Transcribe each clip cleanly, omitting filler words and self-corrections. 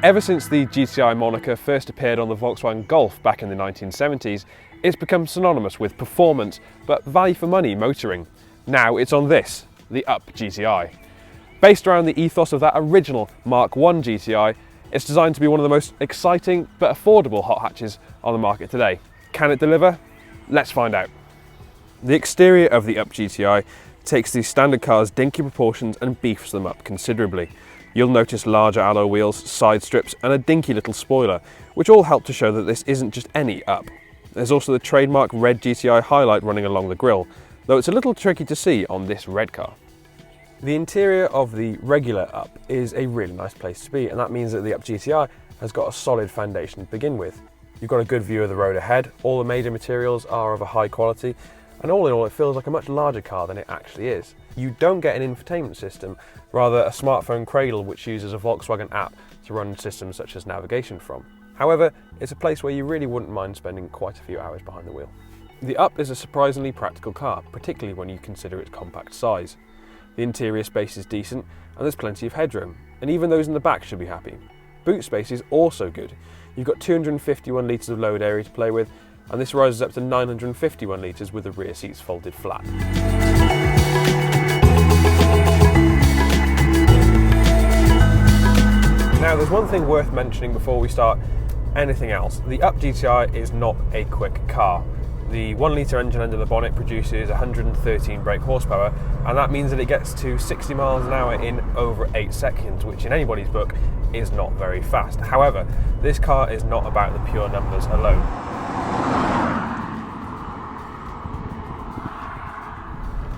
Ever since the GTI moniker first appeared on the Volkswagen Golf back in the 1970s, it's become synonymous with performance but value for money motoring. Now it's on this, the Up GTI. Based around the ethos of that original Mark I GTI, it's designed to be one of the most exciting but affordable hot hatches on the market today. Can it deliver? Let's find out. The exterior of the Up GTI takes these standard cars' dinky proportions and beefs them up considerably. You'll notice larger alloy wheels, side strips and a dinky little spoiler, which all help to show that this isn't just any Up. There's also the trademark red GTI highlight running along the grille, though it's a little tricky to see on this red car. The interior of the regular Up is a really nice place to be, and that means that the Up GTI has got a solid foundation to begin with. You've got a good view of the road ahead, all the major materials are of a high quality, and all in all it feels like a much larger car than it actually is. You don't get an infotainment system, rather a smartphone cradle which uses a Volkswagen app to run systems such as navigation from. However, it's a place where you really wouldn't mind spending quite a few hours behind the wheel. The Up is a surprisingly practical car, particularly when you consider its compact size. The interior space is decent and there's plenty of headroom, and even those in the back should be happy. Boot space is also good. You've got 251 litres of load area to play with, and this rises up to 951 litres with the rear seats folded flat. Now there's one thing worth mentioning before we start anything else. The Up GTI is not a quick car. The 1 litre engine under the bonnet produces 113 brake horsepower, and that means that it gets to 60 miles an hour in over 8 seconds, which in anybody's book is not very fast. However, this car is not about the pure numbers alone.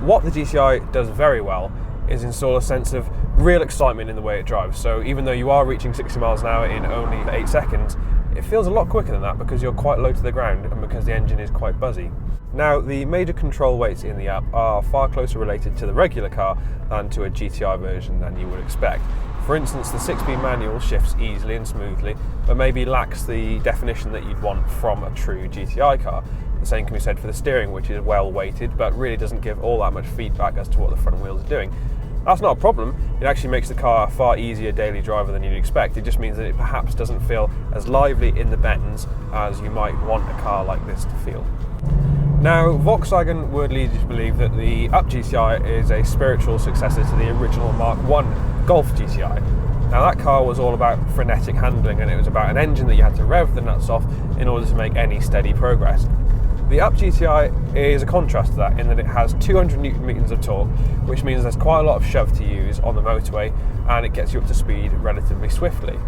What the GTI does very well is install a sense of real excitement in the way it drives. So even though you are reaching 60 miles an hour in only 8 seconds, it feels a lot quicker than that because you're quite low to the ground and because the engine is quite buzzy. Now, the major control weights in the Up are far closer related to the regular car than to a GTI version than you would expect. For instance, the 6-speed manual shifts easily and smoothly, but maybe lacks the definition that you'd want from a true GTI car. The same can be said for the steering, which is well weighted, but really doesn't give all that much feedback as to what the front wheels are doing. That's not a problem. It actually makes the car a far easier daily driver than you'd expect. It just means that it perhaps doesn't feel as lively in the bends as you might want a car like this to feel. Now, Volkswagen would lead you to believe that the Up GTI is a spiritual successor to the original Mark I Golf GTI. Now, that car was all about frenetic handling, and it was about an engine that you had to rev the nuts off in order to make any steady progress. The Up GTI is a contrast to that in that it has 200 Newton meters of torque, which means there's quite a lot of shove to use on the motorway, and it gets you up to speed relatively swiftly.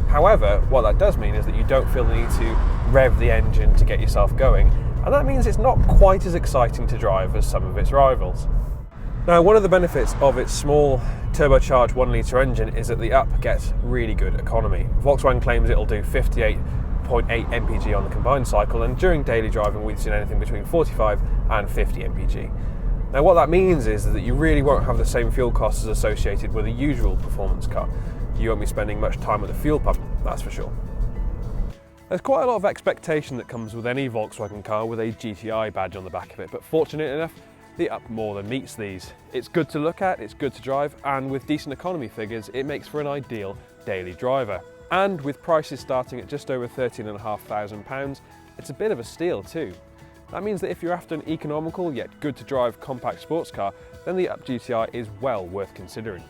However, what that does mean is that you don't feel the need to rev the engine to get yourself going, and that means it's not quite as exciting to drive as some of its rivals. Now, one of the benefits of its small turbocharged 1 litre engine is that the Up gets really good economy. Volkswagen claims it'll do 58.8 mpg on the combined cycle, and during daily driving we've seen anything between 45 and 50 mpg. Now, what that means is that you really won't have the same fuel costs associated with a usual performance car. You won't be spending much time at the fuel pump, that's for sure. There's quite a lot of expectation that comes with any Volkswagen car with a GTI badge on the back of it, but fortunate enough, the Up more than meets these. It's good to look at, it's good to drive, and with decent economy figures, it makes for an ideal daily driver. And with prices starting at just over £13,500, it's a bit of a steal too. That means that if you're after an economical yet good to drive compact sports car, then the Up GTI is well worth considering.